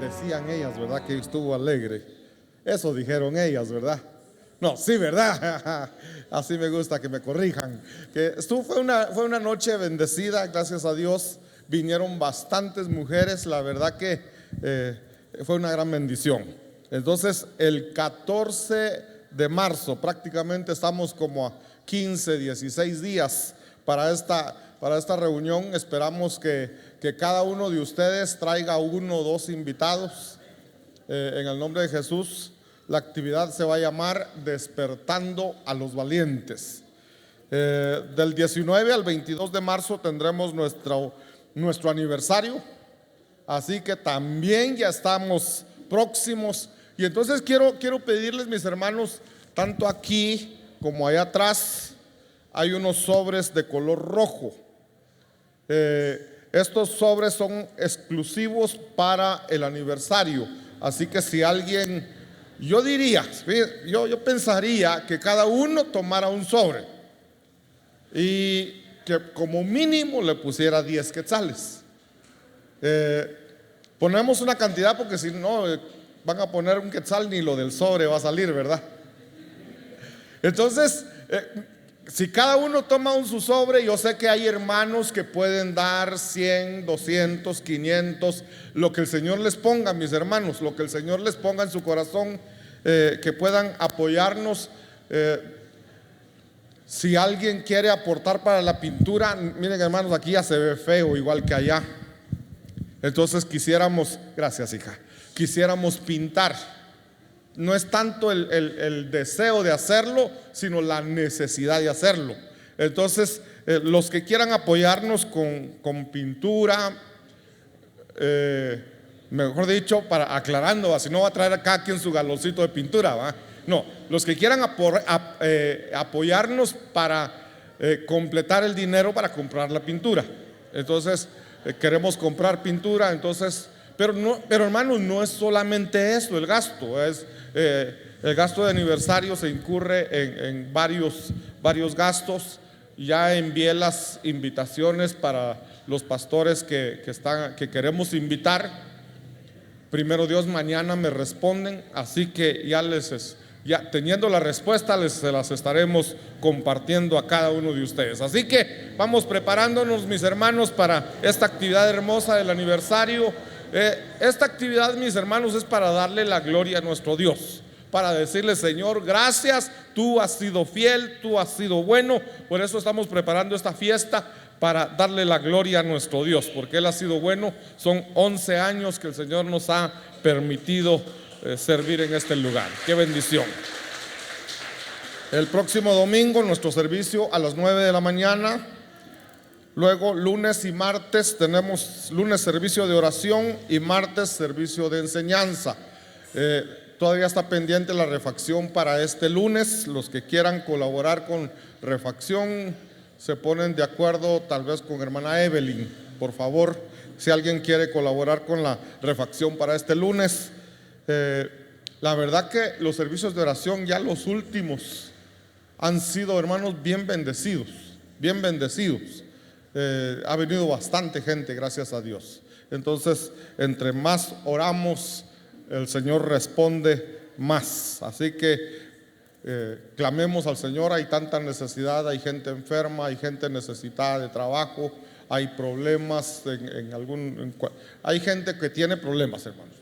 decían ellas, ¿verdad? Que estuvo alegre. Eso dijeron ellas, ¿verdad? No, sí, ¿verdad? Así me gusta que me corrijan. Fue una noche bendecida, gracias a Dios. Vinieron bastantes mujeres, la verdad que fue una gran bendición. Entonces, el 14 de marzo, prácticamente estamos como a 15, 16 días para esta reunión. Esperamos que cada uno de ustedes traiga uno o dos invitados en el nombre de Jesús. La actividad se va a llamar Despertando a los Valientes. Del 19 al 22 de marzo tendremos nuestro aniversario, así que también ya estamos próximos. Y entonces quiero pedirles, mis hermanos, tanto aquí como allá atrás hay unos sobres de color rojo. Estos sobres son exclusivos para el aniversario, así que si alguien, yo pensaría que cada uno tomara un sobre y que como mínimo le pusiera 10 quetzales. Ponemos una cantidad porque si no van a poner un quetzal, ni lo del sobre va a salir, ¿verdad? Entonces, si cada uno toma su sobre, yo sé que hay hermanos que pueden dar 100, 200, 500, lo que el Señor les ponga, mis hermanos, lo que el Señor les ponga en su corazón, que puedan apoyarnos. Si alguien quiere aportar para la pintura, miren, hermanos, aquí ya se ve feo igual que allá. Entonces quisiéramos, gracias hija, quisiéramos pintar. No es tanto el deseo de hacerlo, sino la necesidad de hacerlo. Entonces, los que quieran apoyarnos con pintura, mejor dicho, para aclarando, así no va a traer a cada quien su galoncito de pintura, ¿va? No, los que quieran apoyarnos para completar el dinero para comprar la pintura. Entonces, queremos comprar pintura, entonces, pero hermanos, no es solamente eso el gasto, el gasto de aniversario se incurre en varios gastos. Ya envié las invitaciones para los pastores que queremos invitar. Primero Dios, mañana me responden, así que ya teniendo la respuesta se las estaremos compartiendo a cada uno de ustedes. Así que vamos preparándonos, mis hermanos, para esta actividad hermosa del aniversario. Esta actividad, mis hermanos, es para darle la gloria a nuestro Dios, para decirle: Señor, gracias, tú has sido fiel, tú has sido bueno. Por eso estamos preparando esta fiesta, para darle la gloria a nuestro Dios, porque Él ha sido bueno. Son 11 años que el Señor nos ha permitido servir en este lugar. Qué bendición. El próximo domingo nuestro servicio a las 9 de la mañana. Luego lunes y martes tenemos lunes servicio de oración y martes servicio de enseñanza. Todavía está pendiente la refacción para este lunes. Los que quieran colaborar con refacción se ponen de acuerdo tal vez con hermana Evelyn, por favor, si alguien quiere colaborar con la refacción para este lunes. La verdad que los servicios de oración, ya los últimos, han sido, hermanos, bien bendecidos, bien bendecidos. Ha venido bastante gente, gracias a Dios. Entonces, entre más oramos, el Señor responde más. Así que clamemos al Señor. Hay tanta necesidad, hay gente enferma, hay gente necesitada de trabajo, hay problemas hay gente que tiene problemas, hermanos,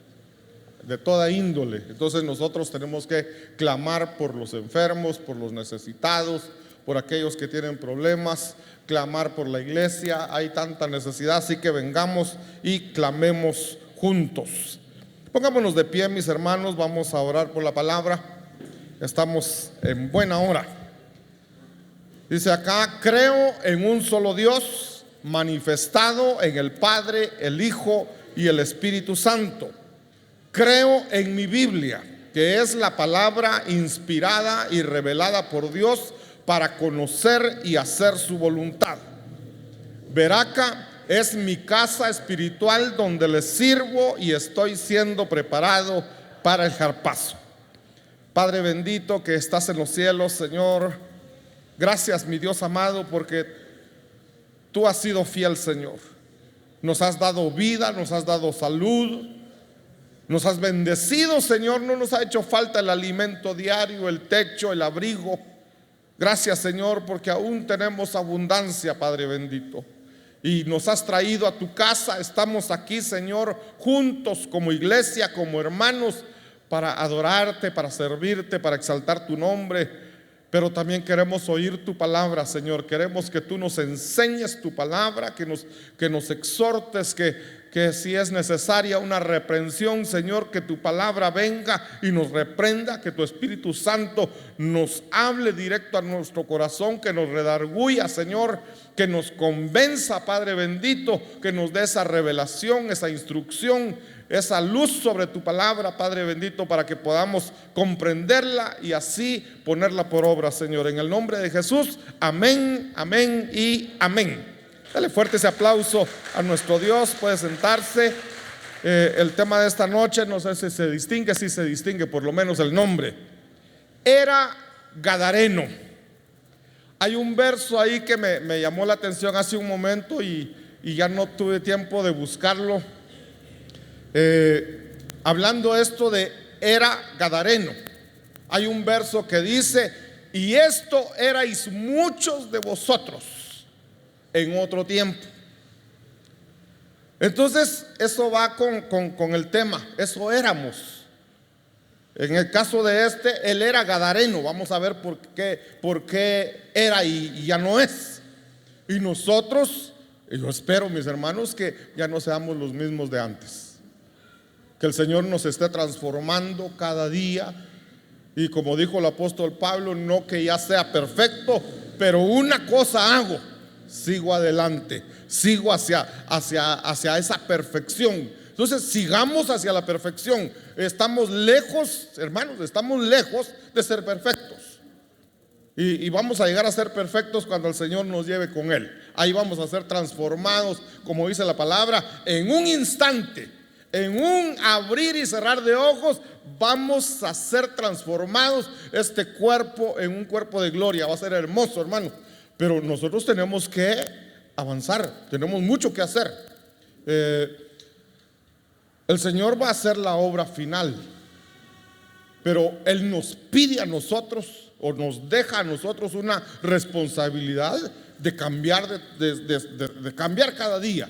de toda índole. Entonces nosotros tenemos que clamar por los enfermos, por los necesitados, por aquellos que tienen problemas, clamar por la iglesia. Hay tanta necesidad, así que vengamos y clamemos juntos. Pongámonos de pie, mis hermanos, vamos a orar por la palabra. Estamos en buena hora. Dice acá: creo en un solo Dios, manifestado en el Padre, el Hijo y el Espíritu Santo. Creo en mi Biblia, que es la palabra inspirada y revelada por Dios para conocer y hacer su voluntad. Veraca es mi casa espiritual donde les sirvo y estoy siendo preparado para el jarpazo. Padre bendito que estás en los cielos, Señor, gracias, mi Dios amado, porque tú has sido fiel, Señor. Nos has dado vida, nos has dado salud. Nos has bendecido, Señor, no nos ha hecho falta el alimento diario, el techo, el abrigo. Gracias, Señor, porque aún tenemos abundancia, Padre bendito. Y nos has traído a tu casa. Estamos aquí, Señor, juntos como iglesia, como hermanos, para adorarte, para servirte, para exaltar tu nombre. Pero también queremos oír tu palabra, Señor. Queremos que tú nos enseñes tu palabra, que nos exhortes, que si es necesaria una reprensión, Señor, que tu palabra venga y nos reprenda, que tu Espíritu Santo nos hable directo a nuestro corazón, que nos redarguya, Señor, que nos convenza, Padre bendito, que nos dé esa revelación, esa instrucción, esa luz sobre tu palabra, Padre bendito, para que podamos comprenderla y así ponerla por obra, Señor. En el nombre de Jesús, amén, amén y amén. Dale fuerte ese aplauso a nuestro Dios. Puede sentarse. El tema de esta noche, no sé si se distingue, sí se distingue por lo menos el nombre. Era gadareno. Hay un verso ahí que me llamó la atención hace un momento y ya no tuve tiempo de buscarlo. Hablando esto de era gadareno, hay un verso que dice: y esto erais muchos de vosotros en otro tiempo. Entonces eso va con el tema. Eso éramos. En el caso de él era gadareno. Vamos a ver por qué era y ya no es. Y nosotros, y yo espero, mis hermanos, que ya no seamos los mismos de antes. Que el Señor nos esté transformando cada día. Y como dijo el apóstol Pablo, no que ya sea perfecto, pero una cosa hago: sigo adelante, sigo hacia esa perfección. Entonces sigamos hacia la perfección. Estamos lejos, hermanos, estamos lejos de ser perfectos. Y vamos a llegar a ser perfectos cuando el Señor nos lleve con Él. Ahí vamos a ser transformados, como dice la palabra, en un instante. En un abrir y cerrar de ojos vamos a ser transformados, este cuerpo, en un cuerpo de gloria. Va a ser hermoso, hermano. Pero nosotros tenemos que avanzar, tenemos mucho que hacer. El Señor va a hacer la obra final, pero Él nos pide a nosotros, o nos deja a nosotros una responsabilidad de cambiar, de cambiar cada día,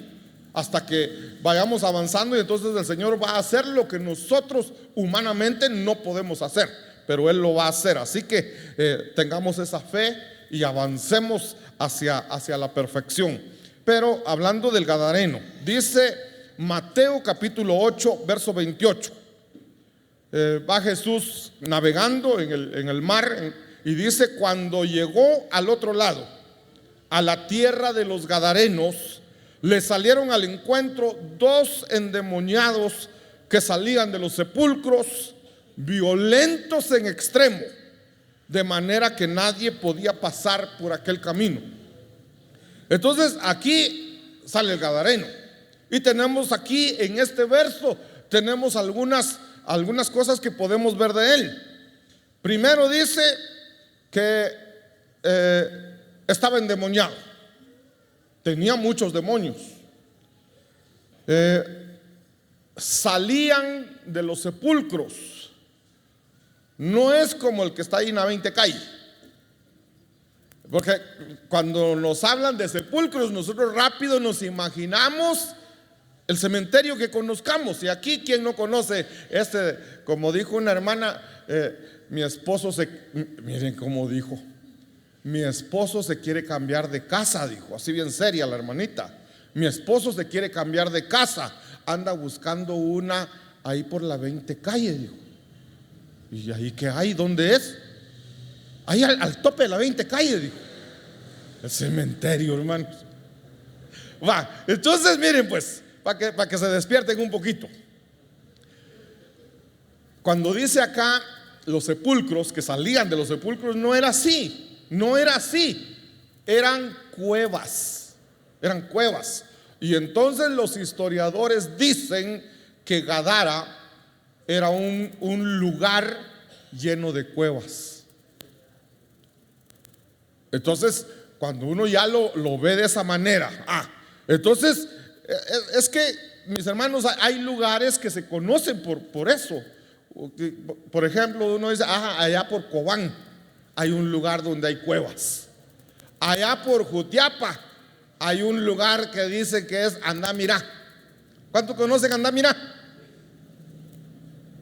hasta que vayamos avanzando. Y entonces el Señor va a hacer lo que nosotros humanamente no podemos hacer, pero Él lo va a hacer. Así que tengamos esa fe y avancemos hacia la perfección. Pero hablando del gadareno, dice Mateo capítulo 8 verso 28. Va Jesús navegando en el mar y dice: cuando llegó al otro lado, a la tierra de los gadarenos, le salieron al encuentro dos endemoniados que salían de los sepulcros, violentos en extremo, de manera que nadie podía pasar por aquel camino. Entonces aquí sale el gadareno. Y tenemos aquí en este verso, tenemos algunas cosas que podemos ver de él. Primero dice que estaba endemoniado. Tenía muchos demonios. Salían de los sepulcros. No es como el que está ahí en la 20 calle. Porque cuando nos hablan de sepulcros, nosotros rápido nos imaginamos el cementerio que conozcamos. Y aquí, ¿quién no conoce como dijo una hermana, mi esposo miren cómo dijo: mi esposo se quiere cambiar de casa, dijo, así bien seria la hermanita. Mi esposo se quiere cambiar de casa, anda buscando una ahí por la 20 calle, dijo. ¿Y ahí qué hay? ¿Dónde es? Ahí al tope de la 20 calle, dijo. El cementerio, hermanos. Va, entonces miren pues, para que se despierten un poquito. Cuando dice acá los sepulcros, que salían de los sepulcros, no era así. No era así. Eran cuevas. Eran cuevas. Y entonces los historiadores dicen que Gadara era un lugar lleno de cuevas. Entonces, cuando uno ya lo ve de esa manera, entonces es que mis hermanos, hay lugares que se conocen por eso. Por ejemplo, uno dice, allá por Cobán hay un lugar donde hay cuevas. Allá por Jutiapa hay un lugar que dice que es Andamirá. ¿Cuántos conocen Andamirá?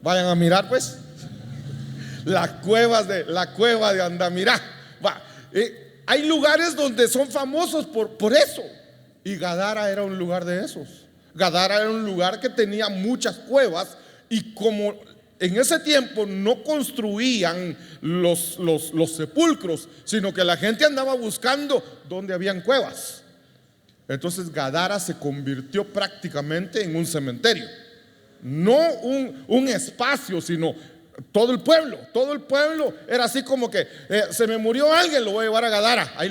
Vayan a mirar pues. La cueva de Andamirá. Hay lugares donde son famosos por eso. Y Gadara era un lugar de esos. Gadara era un lugar que tenía muchas cuevas, y como en ese tiempo no construían los sepulcros, sino que la gente andaba buscando donde habían cuevas. Entonces Gadara se convirtió prácticamente en un cementerio. No un espacio, sino todo el pueblo era así como que se me murió alguien, lo voy a llevar a Gadara, ahí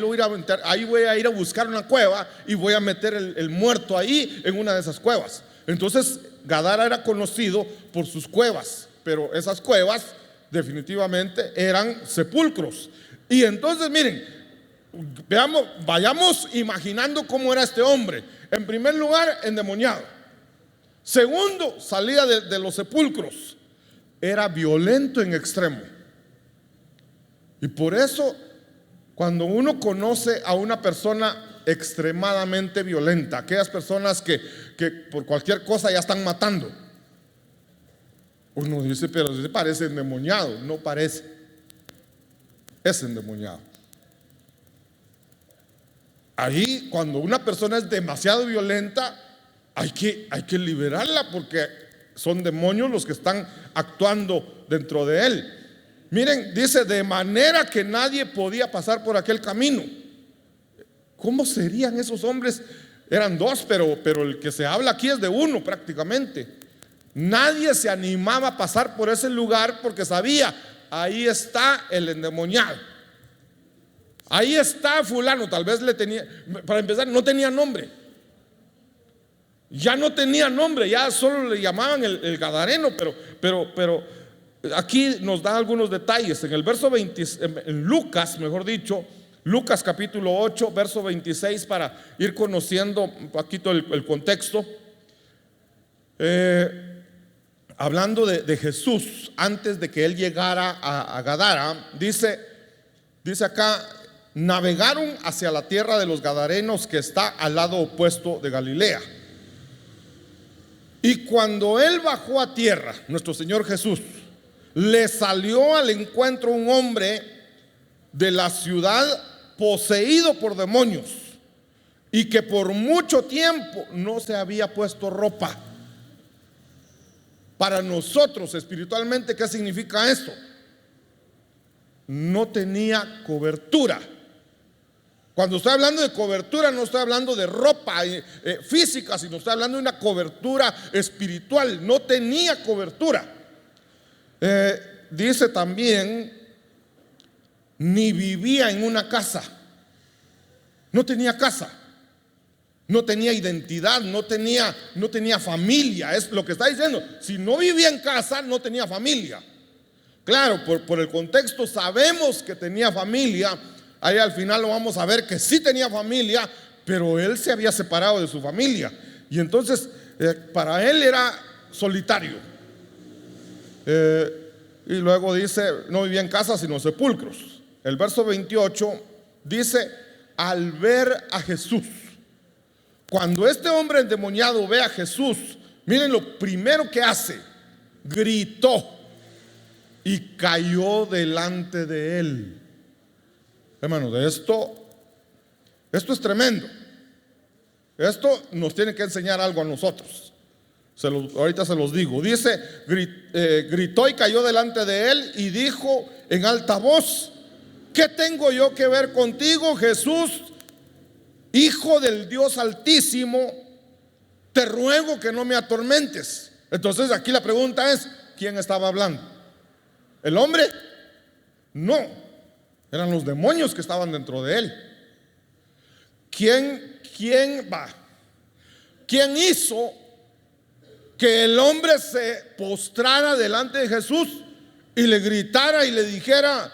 voy a ir a buscar una cueva y voy a meter el muerto ahí en una de esas cuevas. Entonces Gadara era conocido por sus cuevas, pero esas cuevas definitivamente eran sepulcros. Y entonces miren, vayamos imaginando cómo era este hombre. En primer lugar, endemoniado. Segundo, salía de los sepulcros. Era violento en extremo. Y por eso, cuando uno conoce a una persona extremadamente violenta, aquellas personas que por cualquier cosa ya están matando, uno dice, pero se parece endemoniado. No parece, es endemoniado. Ahí, cuando una persona es demasiado violenta, hay que liberarla, porque son demonios los que están actuando dentro de él. Miren, dice, de manera que nadie podía pasar por aquel camino. ¿Cómo serían esos hombres? Eran dos, pero el que se habla aquí es de uno prácticamente. Nadie se animaba a pasar por ese lugar porque sabía, ahí está el endemoniado, ahí está fulano. Tal vez le tenía, para empezar, no tenía nombre. Ya no tenía nombre, ya solo le llamaban el gadareno, pero aquí nos da algunos detalles. En el verso 20, en Lucas, mejor dicho, Lucas capítulo 8, verso 26, para ir conociendo un poquito el contexto. Hablando de Jesús, antes de que él llegara a Gadara, dice acá, navegaron hacia la tierra de los gadarenos, que está al lado opuesto de Galilea. Y cuando él bajó a tierra, nuestro Señor Jesús, le salió al encuentro un hombre de la ciudad poseído por demonios, y que por mucho tiempo no se había puesto ropa. Para nosotros espiritualmente, ¿qué significa esto? No tenía cobertura. Cuando estoy hablando de cobertura, no estoy hablando de ropa física, sino estoy hablando de una cobertura espiritual. No tenía cobertura. Dice también, ni vivía en una casa. No tenía casa, no tenía identidad, no tenía familia. Es lo que está diciendo. Si no vivía en casa, no tenía familia. Claro, por el contexto sabemos que tenía familia. Ahí al final lo vamos a ver que sí tenía familia, pero él se había separado de su familia. Y entonces para él era solitario. Y luego dice, no vivía en casa sino sepulcros. El verso 28 dice, al ver a Jesús. Cuando este hombre endemoniado ve a Jesús, miren lo primero que hace: gritó y cayó delante de él. Hermanos, esto es tremendo. Esto nos tiene que enseñar algo a nosotros. Ahorita se los digo. Dice, gritó y cayó delante de él y dijo en alta voz: ¿qué tengo yo que ver contigo, Jesús, Hijo del Dios Altísimo? Te ruego que no me atormentes. Entonces aquí la pregunta es, ¿quién estaba hablando? ¿El hombre? No. Eran los demonios que estaban dentro de él. ¿Quién hizo que el hombre se postrara delante de Jesús y le gritara y le dijera,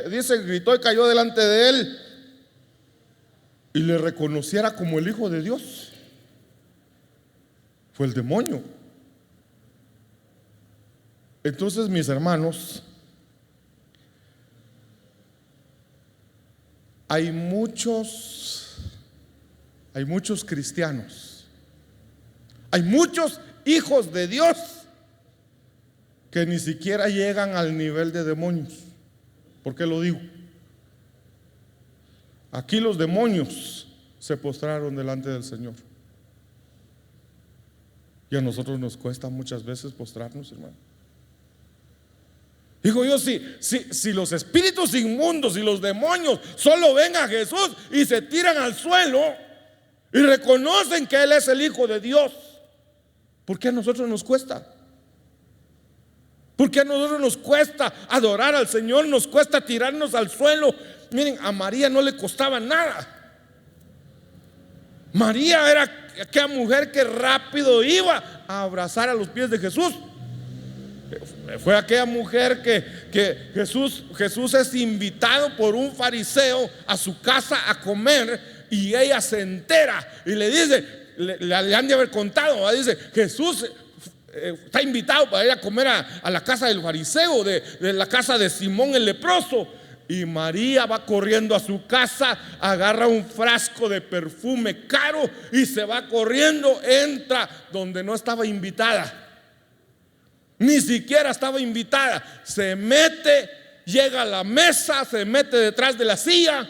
dice, gritó y cayó delante de él, y le reconociera como el Hijo de Dios? fue el demonio. Entonces, mis hermanos, hay muchos cristianos, hay muchos hijos de Dios que ni siquiera llegan al nivel de demonios. ¿Por qué lo digo? Aquí los demonios se postraron delante del Señor, y a nosotros nos cuesta muchas veces postrarnos, hermano. Digo yo, si los espíritus inmundos y los demonios solo ven a Jesús y se tiran al suelo y reconocen que Él es el Hijo de Dios, ¿por qué a nosotros nos cuesta? ¿Por qué a nosotros nos cuesta adorar al Señor? Nos cuesta tirarnos al suelo. Miren, a María no le costaba nada. María era aquella mujer que rápido iba a abrazar a los pies de Jesús. Fue aquella mujer que Jesús es invitado por un fariseo a su casa a comer, y ella se entera y le dice, le han de haber contado, ¿verdad? Dice, Jesús está invitado para ir a comer a la casa del fariseo, de la casa de Simón el leproso. Y María va corriendo a su casa, agarra un frasco de perfume caro y se va corriendo, entra donde no estaba invitada. Ni siquiera estaba invitada. Se mete, llega a la mesa, se mete detrás de la silla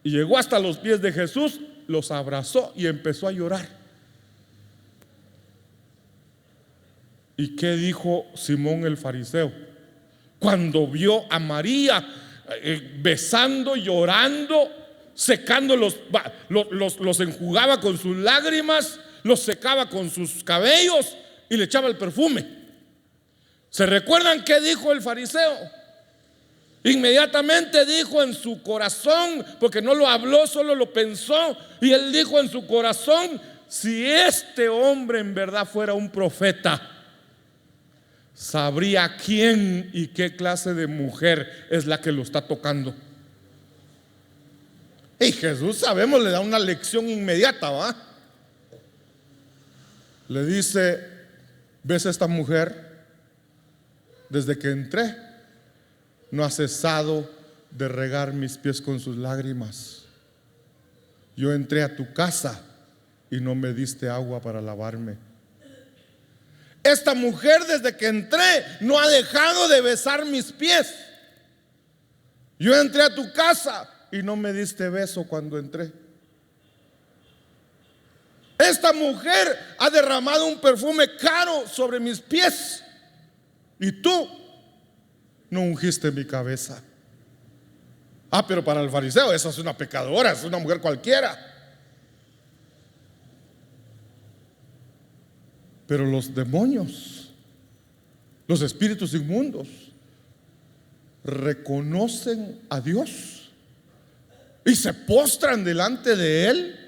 y llegó hasta los pies de Jesús, los abrazó y empezó a llorar. ¿Y qué dijo Simón el fariseo cuando vio a María besando, llorando, secando los enjugaba con sus lágrimas, los secaba con sus cabellos y le echaba el perfume? ¿Se recuerdan qué dijo el fariseo? Inmediatamente dijo en su corazón, porque no lo habló, solo lo pensó, y él dijo en su corazón: si este hombre en verdad fuera un profeta, sabría quién y qué clase de mujer es la que lo está tocando. Y Jesús, sabemos, le da una lección inmediata, ¿va? Le dice: ¿ves a esta mujer? Desde que entré no ha cesado de regar mis pies con sus lágrimas. Yo entré a tu casa y no me diste agua para lavarme. Esta mujer, desde que entré, no ha dejado de besar mis pies. Yo entré a tu casa y no me diste beso cuando entré. Esta mujer ha derramado un perfume caro sobre mis pies, y tú no ungiste mi cabeza. Pero para el fariseo esa es una pecadora, es una mujer cualquiera. Pero los demonios, los espíritus inmundos, reconocen a Dios y se postran delante de Él.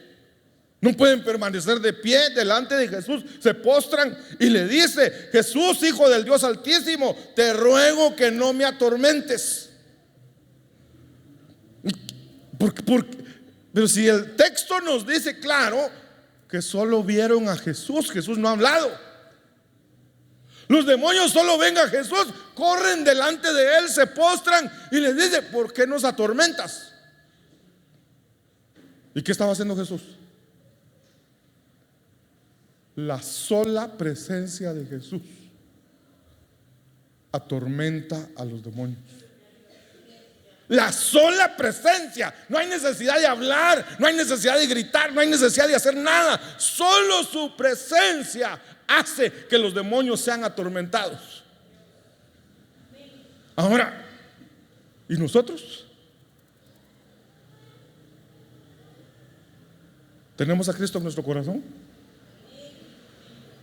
No pueden permanecer de pie delante de Jesús, se postran y le dice: Jesús, Hijo del Dios Altísimo, te ruego que no me atormentes. Pero si el texto nos dice claro que solo vieron a Jesús, Jesús no ha hablado. Los demonios solo ven a Jesús, corren delante de Él, se postran y les dice: ¿por qué nos atormentas? ¿Y qué estaba haciendo Jesús? La sola presencia de Jesús atormenta a los demonios. La sola presencia. No hay necesidad de hablar, no hay necesidad de gritar, no hay necesidad de hacer nada. Solo su presencia hace que los demonios sean atormentados. Ahora, ¿y nosotros? ¿Tenemos a Cristo en nuestro corazón?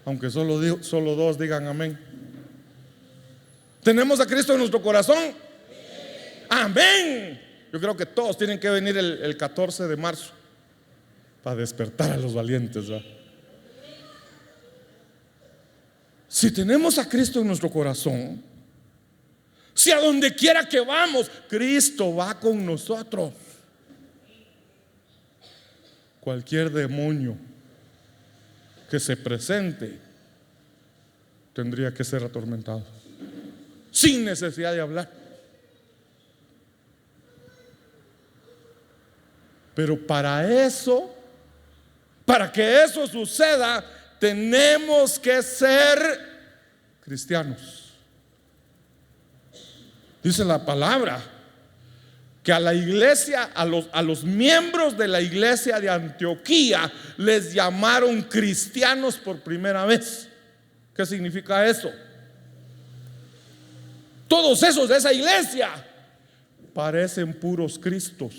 Aunque solo dos digan amén. ¿Tenemos a Cristo en nuestro corazón? Amén. Yo creo que todos tienen que venir el 14 de marzo para despertar a los valientes, ¿verdad? Si tenemos a Cristo en nuestro corazón, si a donde quiera que vamos, Cristo va con nosotros, cualquier demonio que se presente tendría que ser atormentado, sin necesidad de hablar. Pero para que eso suceda, tenemos que ser cristianos. Dice la palabra que a la iglesia, a los miembros de la iglesia de Antioquía les llamaron cristianos por primera vez. ¿Qué significa eso? Todos esos de esa iglesia parecen puros Cristos.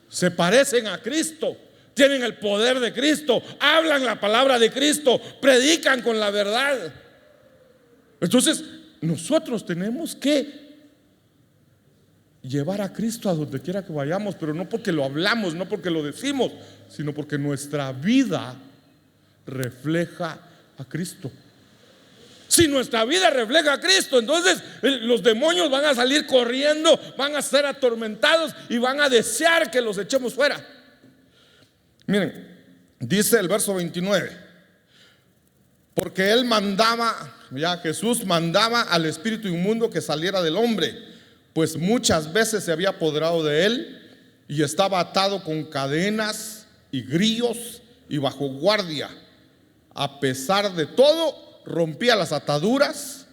Se parecen a Cristo, tienen el poder de Cristo, hablan la palabra de Cristo, predican con la verdad. Entonces, nosotros tenemos que llevar a Cristo a donde quiera que vayamos, pero no porque lo hablamos, no porque lo decimos, sino porque nuestra vida refleja a Cristo. Si nuestra vida refleja a Cristo, entonces los demonios van a salir corriendo, van a ser atormentados y van a desear que los echemos fuera. Miren, dice el verso 29: porque él mandaba, ya Jesús mandaba al espíritu inmundo que saliera del hombre, pues muchas veces se había apoderado de él y estaba atado con cadenas y grillos y bajo guardia. A pesar de todo, rompía las ataduras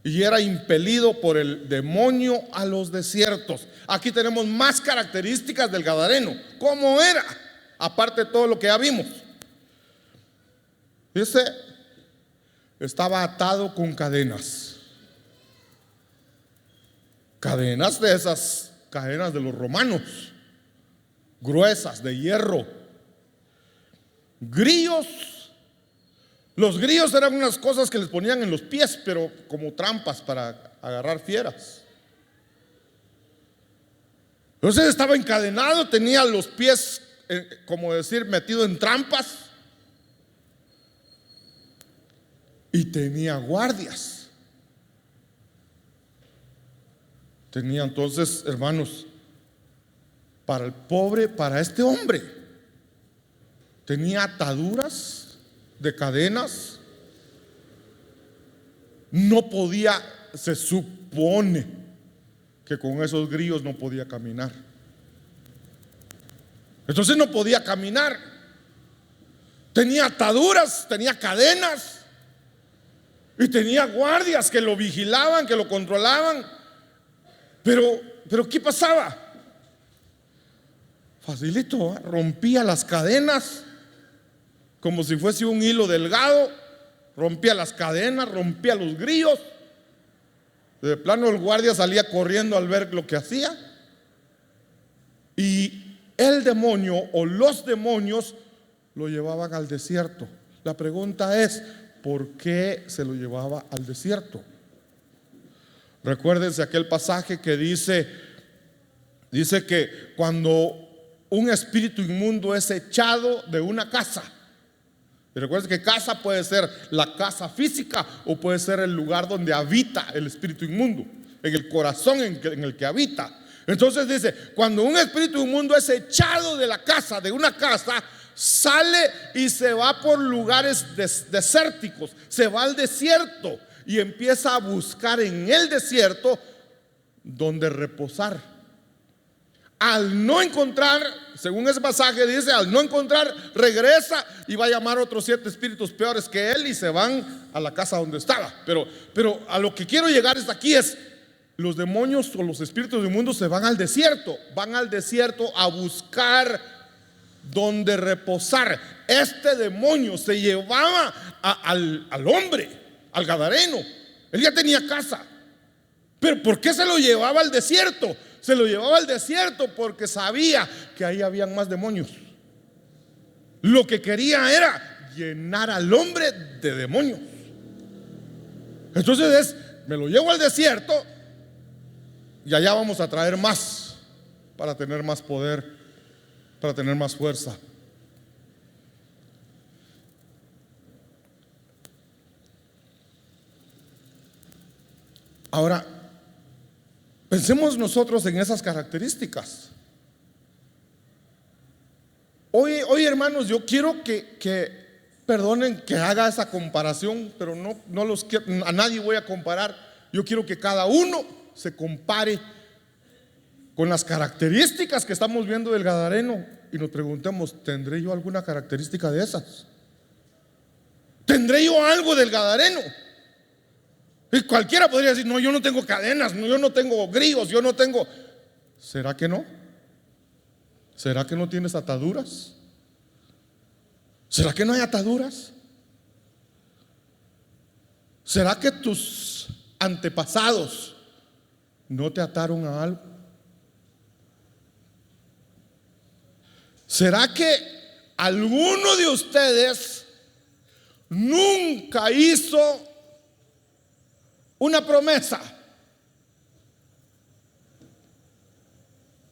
y era impelido por el demonio a los desiertos. Aquí tenemos más características del gadareno. ¿Cómo era? Aparte de todo lo que ya vimos. Dice, estaba atado con cadenas. Cadenas de esas cadenas de los romanos, gruesas, de hierro. Grillos. Los grillos eran unas cosas que les ponían en los pies, pero como trampas para agarrar fieras. Entonces estaba encadenado, tenía los pies, como decir, metido en trampas, y tenía guardias. Tenía entonces, hermanos, para el pobre, para este hombre, tenía ataduras de cadenas. No podía, se supone que con esos grillos no podía caminar. Entonces no podía caminar. Tenía ataduras, tenía cadenas y tenía guardias que lo vigilaban, que lo controlaban. Pero ¿qué pasaba? Facilito, rompía las cadenas como si fuese un hilo delgado, rompía las cadenas, rompía los grillos. De plano el guardia salía corriendo al ver lo que hacía. Y el demonio o los demonios lo llevaban al desierto. La pregunta es, ¿por qué se lo llevaba al desierto? Recuérdense aquel pasaje que dice que cuando un espíritu inmundo es echado de una casa, y recuerden que casa puede ser la casa física o puede ser el lugar donde habita el espíritu inmundo, en el corazón en el que habita. Entonces dice, cuando un espíritu inmundo es echado de la casa, de una casa, sale y se va por lugares desérticos, se va al desierto y empieza a buscar en el desierto donde reposar. Al no encontrar, según ese pasaje dice, al no encontrar, regresa y va a llamar a otros 7 espíritus peores que él y se van a la casa donde estaba. Pero a lo que quiero llegar es aquí, es los demonios o los espíritus del mundo se van al desierto a buscar donde reposar. Este demonio se llevaba al hombre, al gadareno. Él ya tenía casa, pero ¿por qué se lo llevaba al desierto? Se lo llevaba al desierto porque sabía que ahí habían más demonios. Lo que quería era llenar al hombre de demonios. Entonces me lo llevo al desierto y allá vamos a traer más para tener más poder, para tener más fuerza. Ahora, pensemos nosotros en esas características. Hoy hermanos, yo quiero que perdonen que haga esa comparación, pero no los quiero, a nadie voy a comparar. Yo quiero que cada uno se compare con las características que estamos viendo del gadareno y nos preguntemos: ¿tendré yo alguna característica de esas? ¿Tendré yo algo del gadareno? Y cualquiera podría decir: no, yo no tengo cadenas, no, yo no tengo grillos, yo no tengo. ¿Será que no? ¿Será que no tienes ataduras? ¿Será que no hay ataduras? ¿Será que tus antepasados no te ataron a algo? ¿Será que alguno de ustedes nunca hizo una promesa?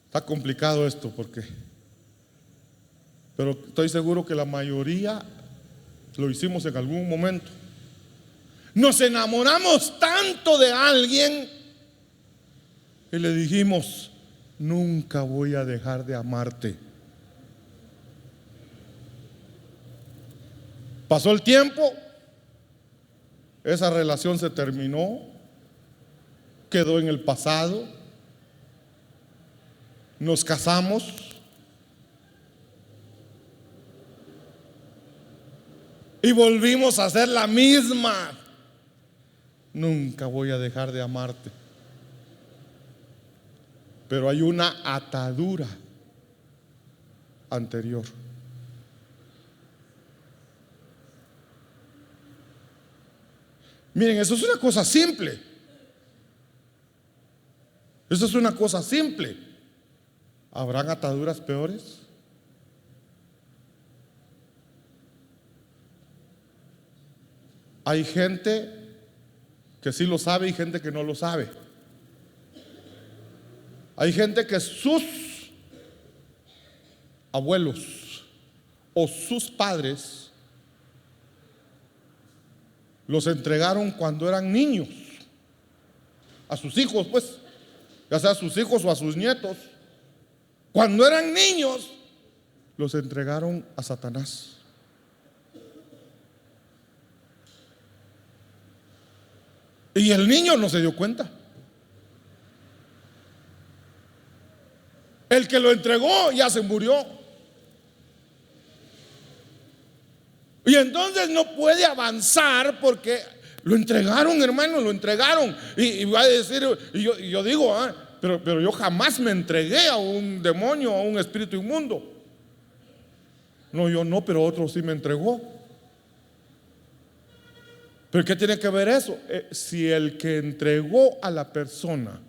Está complicado esto pero estoy seguro que la mayoría lo hicimos en algún momento. Nos enamoramos tanto de alguien y le dijimos: nunca voy a dejar de amarte. Pasó el tiempo, esa relación se terminó, quedó en el pasado, nos casamos y volvimos a hacer la misma. Nunca voy a dejar de amarte. Pero hay una atadura anterior. Miren, eso es una cosa simple. Eso es una cosa simple. ¿Habrán ataduras peores? Hay gente que sí lo sabe y gente que no lo sabe. Hay gente que sus abuelos o sus padres los entregaron cuando eran niños a sus hijos, pues, ya sea a sus hijos o a sus nietos. Cuando eran niños los entregaron a Satanás. Y el niño no se dio cuenta. El que lo entregó ya se murió. Y entonces no puede avanzar porque lo entregaron, hermano, lo entregaron. Y va a decir, y yo digo, pero yo jamás me entregué a un demonio, a un espíritu inmundo. No, yo no, pero otro sí me entregó. ¿Pero qué tiene que ver eso? Si el que entregó a la persona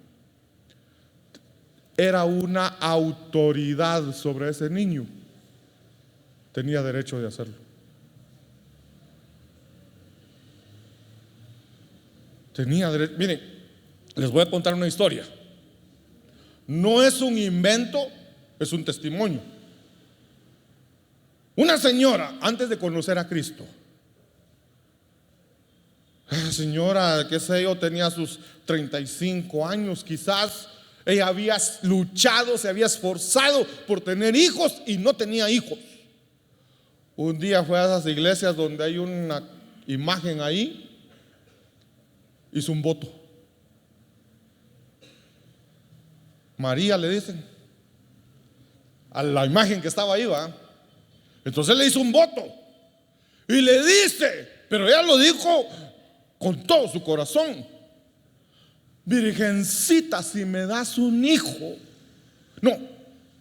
era una autoridad sobre ese niño, tenía derecho de hacerlo. Tenía derecho. Miren, les voy a contar una historia. No es un invento, es un testimonio. Una señora, antes de conocer a Cristo, señora, qué sé yo, tenía sus 35 años quizás. Ella había luchado, se había esforzado por tener hijos y no tenía hijos. Un día fue a esas iglesias donde hay una imagen ahí, hizo un voto. María le dicen a la imagen que estaba ahí, ¿va? Entonces le hizo un voto y le dice, pero ella lo dijo con todo su corazón: Virgencita, si me das un hijo, no,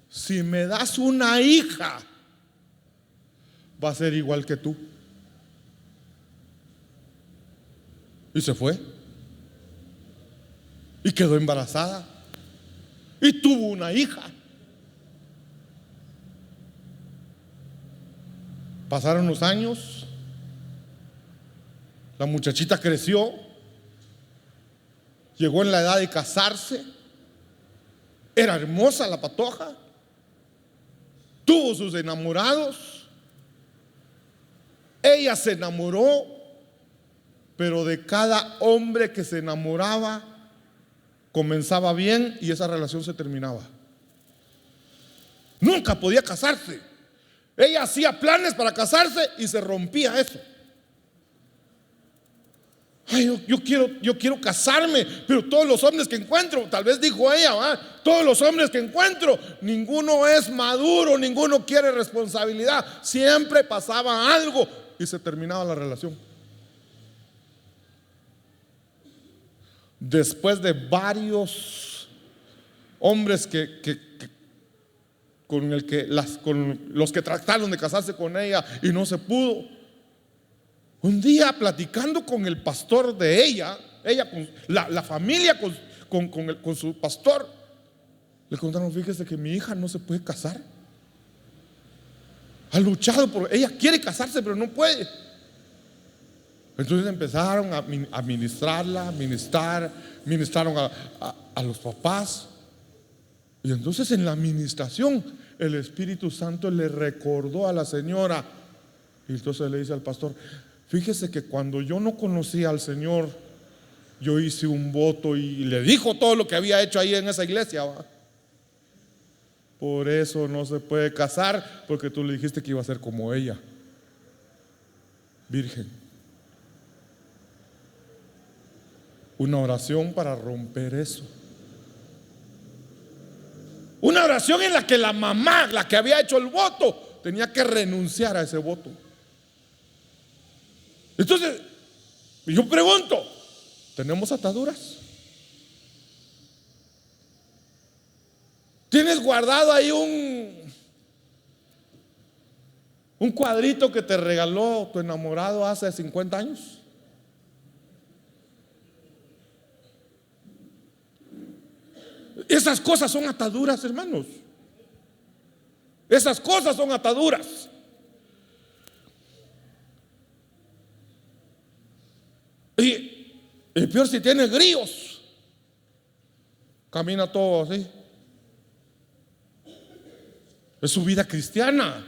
si me das una hija, va a ser igual que tú. Y se fue y quedó embarazada y tuvo una hija. Pasaron los años, la muchachita creció, llegó en la edad de casarse, era hermosa la patoja, tuvo sus enamorados, ella se enamoró, pero de cada hombre que se enamoraba comenzaba bien y esa relación se terminaba. Nunca podía casarse. Ella hacía planes para casarse y se rompía eso. Ay, yo quiero casarme, pero todos los hombres que encuentro, tal vez dijo ella, ¿va? Todos los hombres que encuentro, ninguno es maduro, ninguno quiere responsabilidad. Siempre pasaba algo y se terminaba la relación. Después de varios hombres con los que trataron de casarse con ella y no se pudo, un día platicando con el pastor de ella con la familia con su pastor, le contaron: fíjese que mi hija no se puede casar. Ha luchado ella quiere casarse, pero no puede. Entonces empezaron a ministrarla, ministraron a los papás. Y entonces en la administración el Espíritu Santo le recordó a la señora. Y entonces le dice al pastor: fíjese que cuando yo no conocía al Señor, yo hice un voto, y le dijo todo lo que había hecho ahí en esa iglesia, ¿va? Por eso no se puede casar, porque tú le dijiste que iba a ser como ella, virgen. Una oración para romper eso. Una oración en la que la mamá, la que había hecho el voto, tenía que renunciar a ese voto. Entonces, yo pregunto: ¿tenemos ataduras? ¿Tienes guardado ahí un cuadrito que te regaló tu enamorado hace 50 años? Esas cosas son ataduras, hermanos. Esas cosas son ataduras. Y el peor, si tiene grillos, camina todo así. Es su vida cristiana.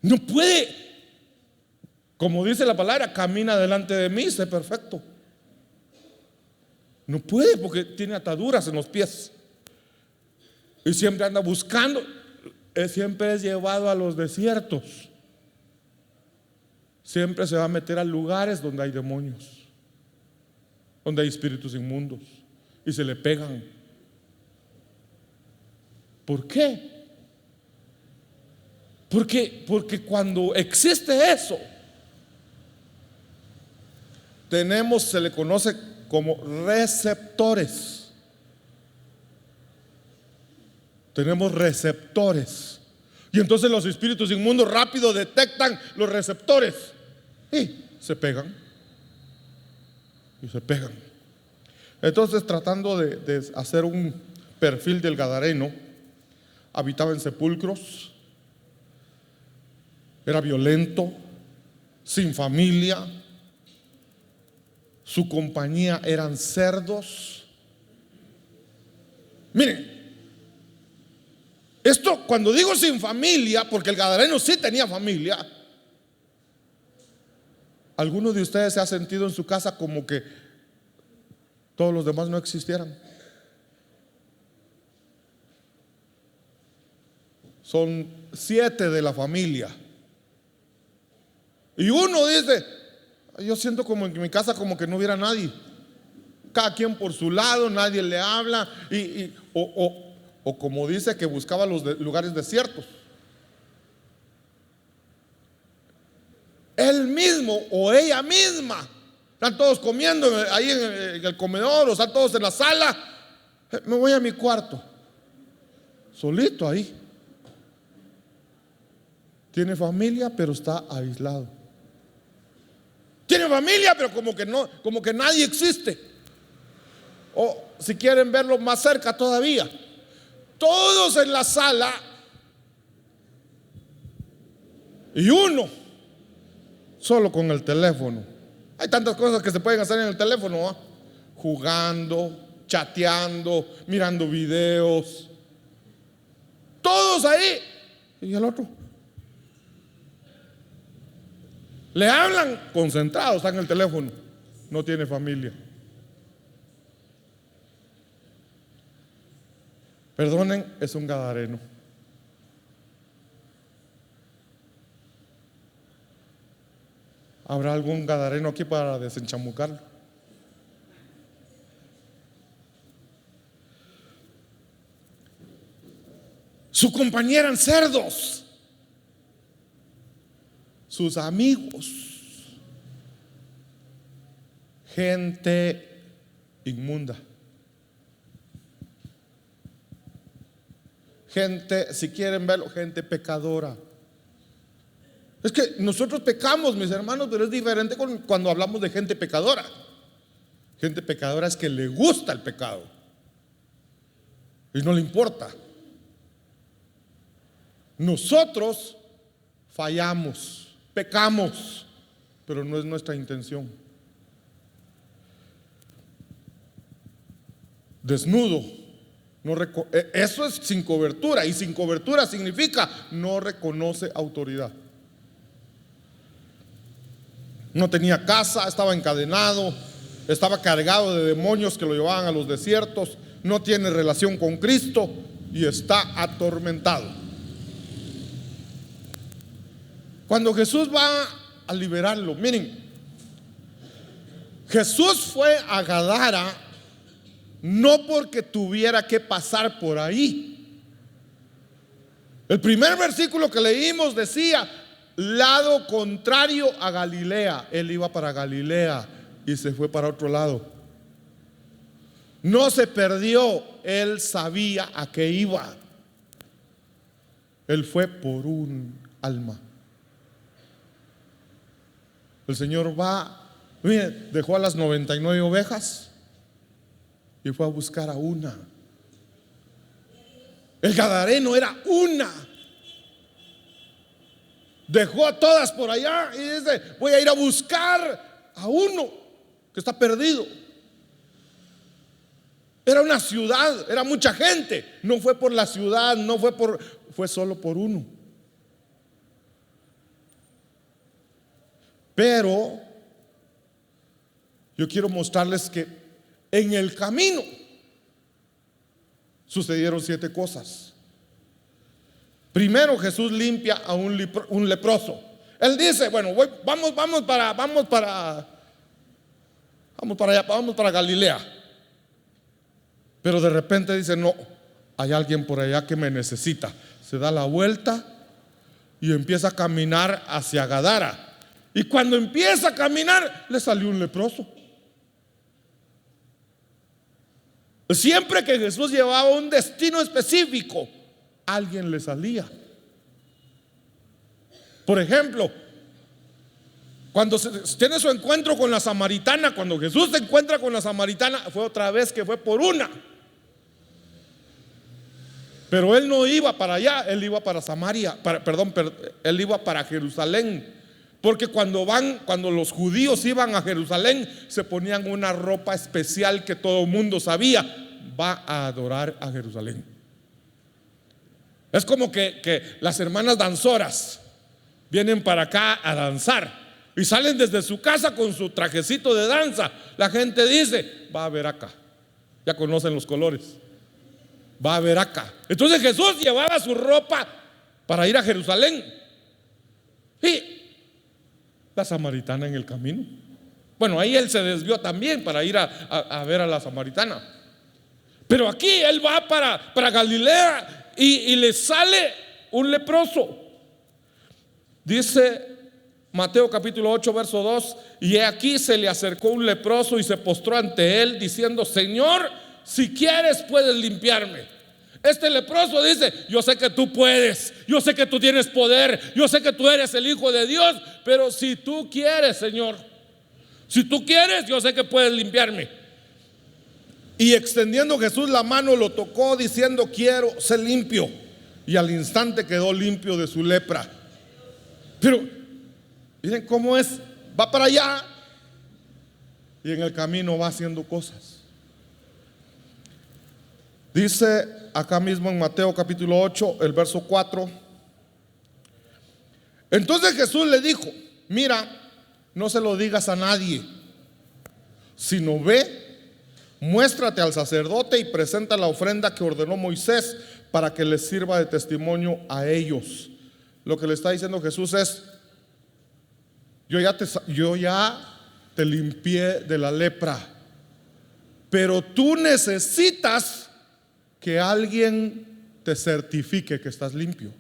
No puede, como dice la palabra, camina delante de mí, sé perfecto. No puede, porque tiene ataduras en los pies. Y siempre anda buscando. Siempre es llevado a los desiertos. Siempre se va a meter a lugares donde hay demonios, donde hay espíritus inmundos, y se le pegan. ¿Por qué? Porque cuando existe eso, se le conoce como receptores. Tenemos receptores. Y entonces los espíritus inmundos rápido detectan los receptores y se pegan. Y se pegan. Entonces, tratando de hacer un perfil del gadareno, habitaba en sepulcros, era violento, sin familia, su compañía eran cerdos. Miren, esto cuando digo sin familia, porque el gadareno sí tenía familia. ¿Alguno de ustedes se ha sentido en su casa como que todos los demás no existieran? Son 7 de la familia. Y uno dice: yo siento como en mi casa como que no hubiera nadie. Cada quien por su lado, nadie le habla. O como dice, que buscaba los lugares desiertos. Él mismo o ella misma están todos comiendo ahí en el comedor, o están todos en la sala. Me voy a mi cuarto, solito ahí. Tiene familia, pero está aislado. Tiene familia, pero como que no, como que nadie existe. O si quieren verlo más cerca todavía, todos en la sala y uno solo con el teléfono. Hay tantas cosas que se pueden hacer en el teléfono, ¿eh? Jugando, chateando, mirando videos, todos ahí. Y el otro le hablan concentrados, está en el teléfono, no tiene familia. Perdonen, es un gadareno. ¿Habrá algún gadareno aquí para desenchamucarlo? Su compañía eran cerdos, sus amigos, gente inmunda, gente, si quieren verlo, gente pecadora. Es que nosotros pecamos, mis hermanos, pero es diferente cuando hablamos de gente pecadora. Gente pecadora es que le gusta el pecado y no le importa. Nosotros fallamos, pecamos, pero no es nuestra intención. Desnudo, eso es sin cobertura, y sin cobertura significa no reconoce autoridad. No tenía casa, estaba encadenado, estaba cargado de demonios que lo llevaban a los desiertos, no tiene relación con Cristo y está atormentado. Cuando Jesús va a liberarlo, miren, Jesús fue a Gadara no porque tuviera que pasar por ahí. El primer versículo que leímos decía: lado contrario a Galilea. Él iba para Galilea y se fue para otro lado. No se perdió, él sabía a qué iba. Él fue por un alma. El Señor va, mire, dejó a las 99 ovejas y fue a buscar a una. El gadareno era una. Dejó a todas por allá y dice: voy a ir a buscar a uno que está perdido. Era una ciudad, era mucha gente. No fue por la ciudad, fue solo por uno. Pero yo quiero mostrarles que en el camino sucedieron 7 cosas. Primero, Jesús limpia a un leproso. Él dice: bueno, vamos para Galilea. Pero de repente dice: no, hay alguien por allá que me necesita. Se da la vuelta y empieza a caminar hacia Gadara. Y cuando empieza a caminar, le salió un leproso. Siempre que Jesús llevaba un destino específico, alguien le salía. Por ejemplo, cuando tiene su encuentro con la samaritana, cuando Jesús se encuentra con la samaritana, fue otra vez que fue por una. Pero él no iba para allá, él iba para Samaria, él iba para Jerusalén. Porque cuando los judíos iban a Jerusalén, se ponían una ropa especial que todo el mundo sabía: va a adorar a Jerusalén. Es como que las hermanas danzoras vienen para acá a danzar y salen desde su casa con su trajecito de danza. La gente dice: va a ver acá. Ya conocen los colores. Va a ver acá. Entonces Jesús llevaba su ropa para ir a Jerusalén. Y la samaritana en el camino, bueno, ahí él se desvió también para ir a ver a la samaritana. Pero aquí él va para Galilea y le sale un leproso. Dice Mateo capítulo 8 verso 2: y aquí se le acercó un leproso y se postró ante él diciendo: Señor, si quieres puedes limpiarme. Este leproso dice: yo sé que tú puedes, yo sé que tú tienes poder, yo sé que tú eres el Hijo de Dios, pero si tú quieres, Señor, si tú quieres, yo sé que puedes limpiarme. Y extendiendo Jesús la mano, lo tocó diciendo: quiero ser limpio. Y al instante quedó limpio de su lepra. Pero miren cómo es: va para allá y en el camino va haciendo cosas. Dice acá mismo en Mateo capítulo 8, el verso 4: entonces Jesús le dijo: mira, no se lo digas a nadie, sino ve, muéstrate al sacerdote y presenta la ofrenda que ordenó Moisés para que les sirva de testimonio a ellos. Lo que le está diciendo Jesús es: yo ya te limpié de la lepra, pero tú necesitas que alguien te certifique que estás limpio.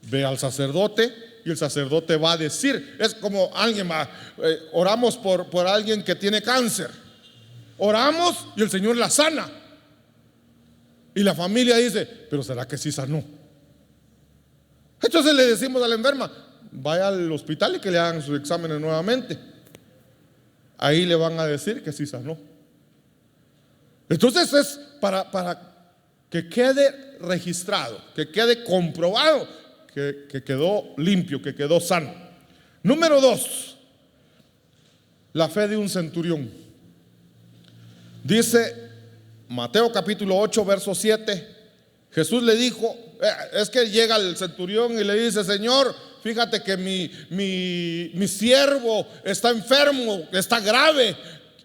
Ve al sacerdote y el sacerdote va a decir, es como alguien va, oramos por alguien que tiene cáncer, oramos y el Señor la sana, y la familia dice, pero ¿será que sí sanó? Entonces le decimos a la enferma, vaya al hospital y que le hagan sus exámenes nuevamente. Ahí le van a decir que sí sanó. Entonces es para que quede registrado, que quede comprobado que quedó limpio, que quedó sano. Número 2, la fe de un centurión. Dice Mateo capítulo 8 verso 7, Jesús le dijo, es que llega el centurión y le dice, Señor, fíjate que mi siervo está enfermo, está grave,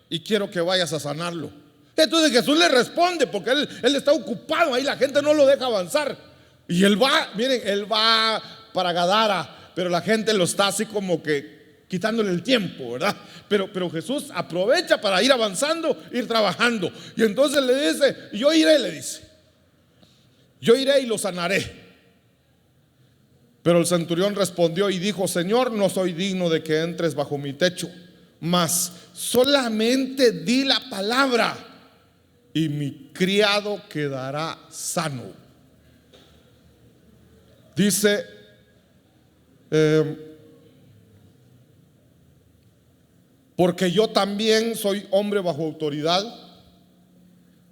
y quiero que vayas a sanarlo. Entonces Jesús le responde, porque él está ocupado, ahí la gente no lo deja avanzar. Y él va, miren, él va para Gadara, pero la gente lo está así como que quitándole el tiempo, ¿verdad? Pero Jesús aprovecha para ir avanzando, ir trabajando. Y entonces le dice, yo iré, le dice, yo iré y lo sanaré. Pero el centurión respondió y dijo, Señor, no soy digno de que entres bajo mi techo, mas solamente di la palabra y mi criado quedará sano. Dice, porque yo también soy hombre bajo autoridad,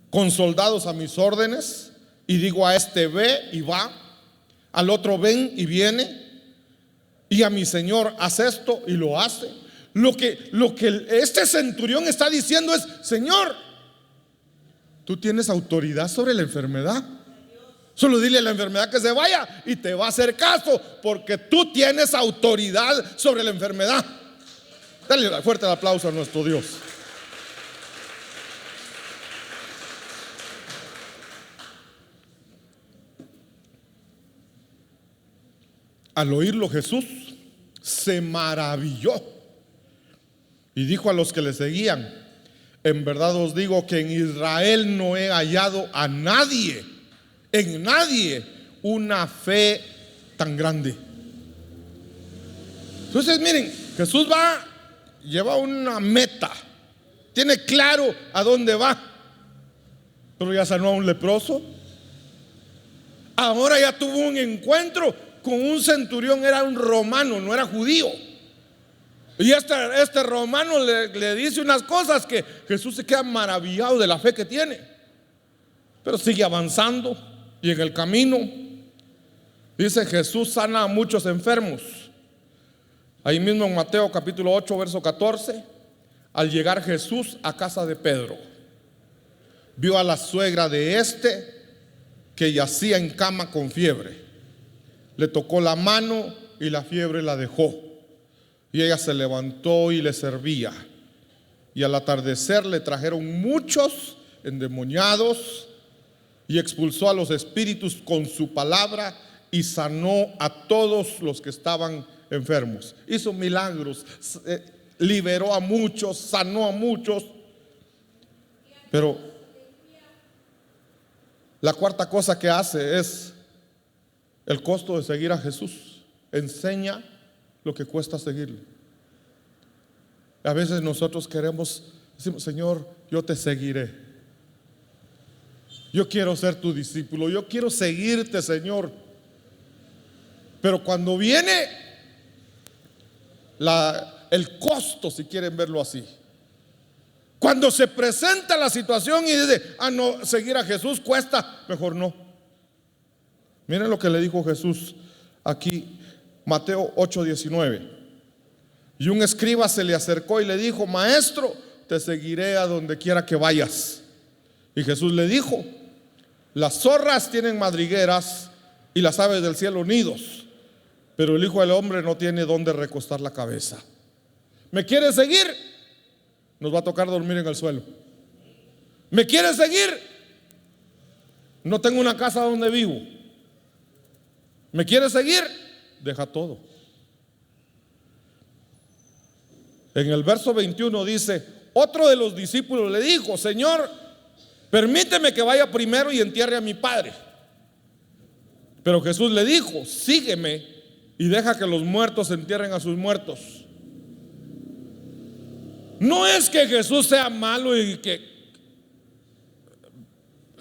con soldados a mis órdenes, y digo a este ve y va, al otro ven y viene, y a mi Señor haz esto y lo hace. Lo que este centurión está diciendo es, Señor, tú tienes autoridad sobre la enfermedad. Solo dile a la enfermedad que se vaya y te va a hacer caso, porque tú tienes autoridad sobre la enfermedad. Dale fuerte el aplauso a nuestro Dios. Al oírlo Jesús se maravilló y dijo a los que le seguían, en verdad os digo que en Israel no he hallado a nadie, en nadie, una fe tan grande. Entonces miren, Jesús lleva una meta, tiene claro a dónde va, pero ya sanó a un leproso, ahora ya tuvo un encuentro con un centurión, era un romano, no era judío. Y este romano le dice unas cosas que Jesús se queda maravillado de la fe que tiene. Pero sigue avanzando y en el camino dice, Jesús sana a muchos enfermos. Ahí mismo en Mateo capítulo 8 verso 14, al llegar Jesús a casa de Pedro, vio a la suegra de que yacía en cama con fiebre. Le tocó la mano y la fiebre la dejó, y ella se levantó y le servía. Y al atardecer le trajeron muchos endemoniados y expulsó a los espíritus con su palabra y sanó a todos los que estaban enfermos. Hizo milagros, liberó a muchos, sanó a muchos. Pero la cuarta cosa que hace es el costo de seguir a Jesús. Enseña lo que cuesta seguirle. A veces nosotros decimos, Señor, yo te seguiré. Yo quiero ser tu discípulo, yo quiero seguirte, Señor. Pero cuando viene el costo, si quieren verlo así, cuando se presenta la situación y dice, no, seguir a Jesús cuesta, mejor no. Miren lo que le dijo Jesús aquí, Mateo 8:19. Y un escriba se le acercó y le dijo, Maestro, te seguiré a donde quiera que vayas. Y Jesús le dijo, las zorras tienen madrigueras y las aves del cielo nidos, pero el Hijo del Hombre no tiene dónde recostar la cabeza. ¿Me quiere seguir? Nos va a tocar dormir en el suelo. ¿Me quiere seguir? No tengo una casa donde vivo. ¿Me quiere seguir? Deja todo. En el verso 21 dice: otro de los discípulos le dijo: Señor, permíteme que vaya primero y entierre a mi padre. Pero Jesús le dijo: sígueme y deja que los muertos entierren a sus muertos. No es que Jesús sea malo y que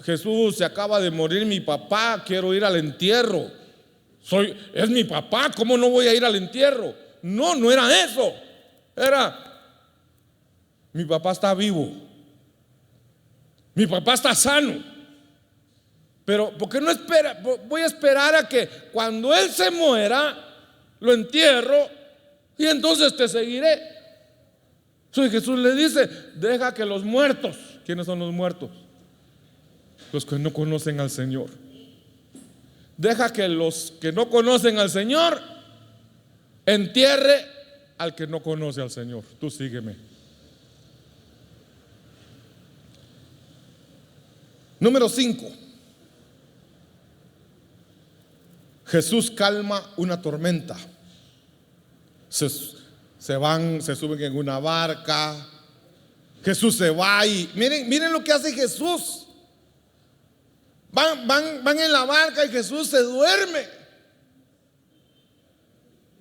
Jesús, se acaba de morir mi papá, quiero ir al entierro. Es mi papá, ¿cómo no voy a ir al entierro? No, no era eso. Era: mi papá está vivo, mi papá está sano. Pero ¿por qué no espera? Voy a esperar a que cuando él se muera lo entierro y entonces te seguiré. Entonces Jesús le dice: deja que los muertos. ¿Quiénes son los muertos? Los que no conocen al Señor. Deja que los que no conocen al Señor entierre al que no conoce al Señor. Tú sígueme. Número 5. Jesús calma una tormenta. Se suben en una barca. Jesús se va y miren lo que hace Jesús. Van en la barca y Jesús se duerme.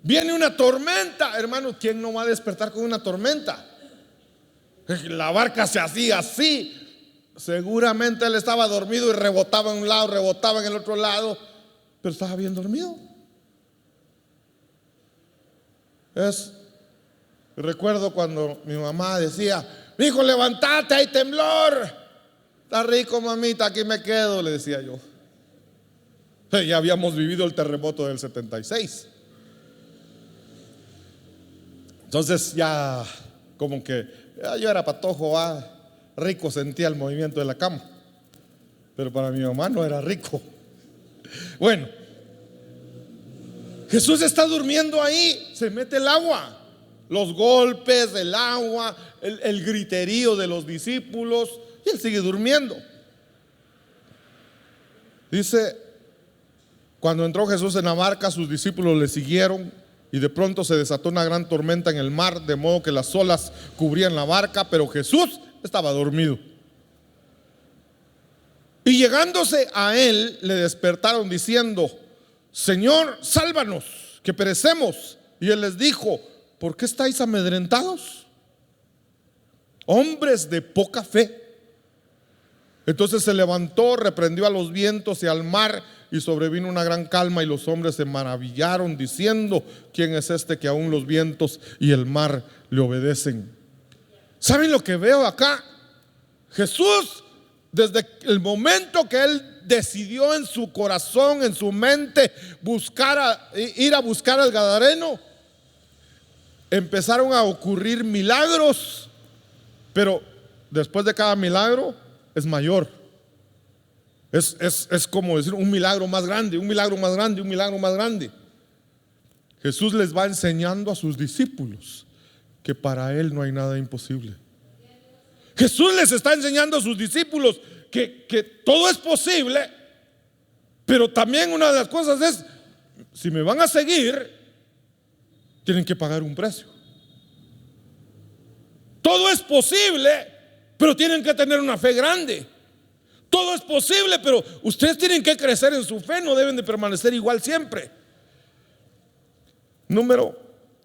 Viene una tormenta, hermano. ¿Quién no va a despertar con una tormenta? La barca se hacía así. Seguramente él estaba dormido y rebotaba en un lado, rebotaba en el otro lado, pero estaba bien dormido. Recuerdo cuando mi mamá decía: hijo, levántate, hay temblor. Está rico, mamita, aquí me quedo, le decía yo. Ya habíamos vivido el terremoto del 76. Entonces ya como que yo era patojo, rico sentía el movimiento de la cama. Pero para mi mamá no era rico. Bueno, Jesús está durmiendo ahí, se mete el agua, los golpes del agua, el griterío de los discípulos, y él sigue durmiendo. Dice: cuando entró Jesús en la barca, sus discípulos le siguieron, y de pronto se desató una gran tormenta en el mar, de modo que las olas cubrían la barca, pero Jesús estaba dormido. Y llegándose a él, le despertaron diciendo: Señor, sálvanos, que perecemos. Y él les dijo: ¿por qué estáis amedrentados, hombres de poca fe? Entonces se levantó, reprendió a los vientos y al mar, y sobrevino una gran calma, y los hombres se maravillaron diciendo: ¿quién es este que aún los vientos y el mar le obedecen? ¿Saben lo que veo acá? Jesús, desde el momento que él decidió en su corazón, en su mente, ir a buscar al Gadareno, empezaron a ocurrir milagros. Pero después de cada milagro es mayor. Es como decir un milagro más grande, un milagro más grande, un milagro más grande. Jesús les va enseñando a sus discípulos que para él no hay nada imposible. Jesús les está enseñando a sus discípulos que todo es posible, pero también una de las cosas es: si me van a seguir, tienen que pagar un precio. Todo es posible, pero tienen que tener una fe grande. Todo es posible, pero ustedes tienen que crecer en su fe, no deben de permanecer igual siempre. Número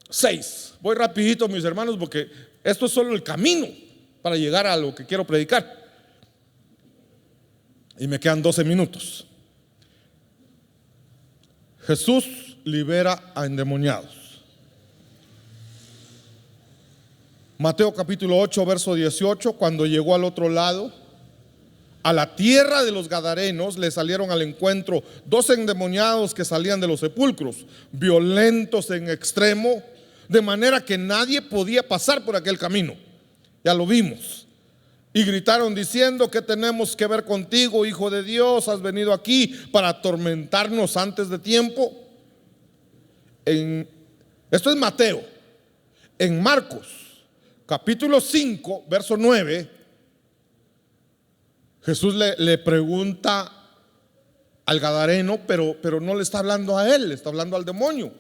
6. Voy rapidito, mis hermanos, porque esto es solo el camino para llegar a lo que quiero predicar. Y me quedan 12 minutos. Jesús libera a endemoniados. Mateo capítulo 8, verso 18. Cuando llegó al otro lado, a la tierra de los Gadarenos, le salieron al encuentro 2 endemoniados que salían de los sepulcros, violentos en extremo, de manera que nadie podía pasar por aquel camino. Ya lo vimos. Y gritaron diciendo: ¿qué tenemos que ver contigo, Hijo de Dios? ¿Has venido aquí para atormentarnos antes de tiempo? Esto es Mateo. En Marcos capítulo 5, verso 9, Jesús le pregunta al Gadareno, pero no le está hablando a él, le está hablando al demonio.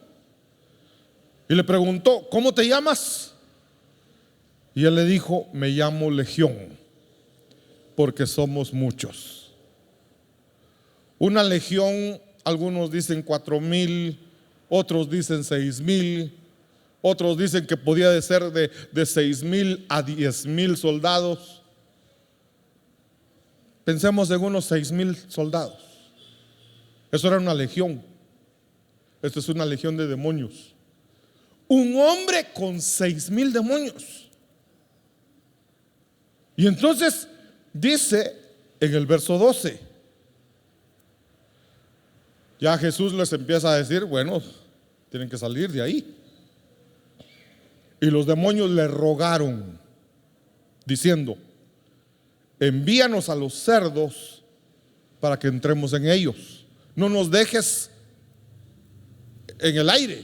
Y le preguntó: ¿cómo te llamas? Y él le dijo: me llamo Legión, porque somos muchos. Una legión, algunos dicen 4,000, otros dicen 6,000, otros dicen que podía ser de 6,000 a 10,000 soldados. Pensemos en unos 6,000 soldados. Eso era una legión. Esta es una legión de demonios. Un hombre con 6,000 demonios. Y entonces dice en el verso 12, ya Jesús les empieza a decir: bueno, tienen que salir de ahí. Y los demonios le rogaron, diciendo: envíanos a los cerdos para que entremos en ellos. No nos dejes en el aire.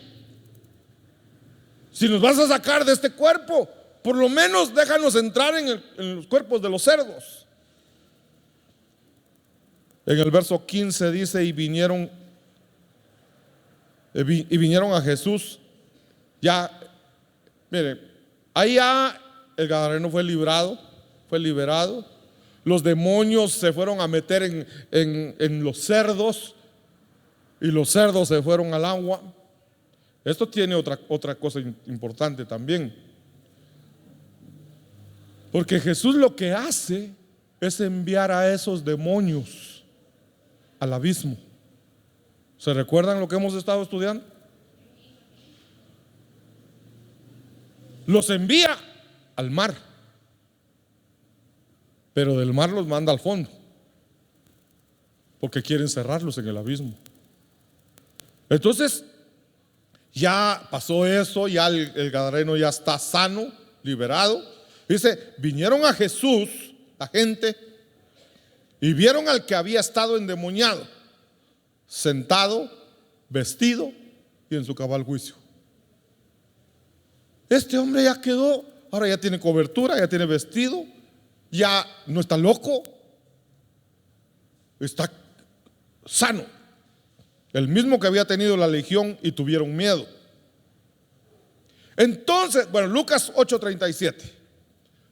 Si nos vas a sacar de este cuerpo, por lo menos déjanos entrar en los cuerpos de los cerdos. En el verso 15 dice: y vinieron a Jesús. Ya, mire, ahí ya el gadareno fue liberado. Los demonios se fueron a meter en los cerdos, y los cerdos se fueron al agua. Esto tiene otra cosa importante también, porque Jesús lo que hace es enviar a esos demonios al abismo. ¿Se recuerdan lo que hemos estado estudiando? Los envía al mar, pero del mar los manda al fondo, porque quieren cerrarlos en el abismo. Entonces ya pasó eso, ya el gadareno ya está sano, liberado. Dice: vinieron a Jesús la gente y vieron al que había estado endemoniado, sentado, vestido y en su cabal juicio. Este hombre ya quedó, ahora ya tiene cobertura, ya tiene vestido, ya no está loco, está sano. El mismo que había tenido la legión y tuvieron miedo. Entonces, bueno, Lucas 8:37.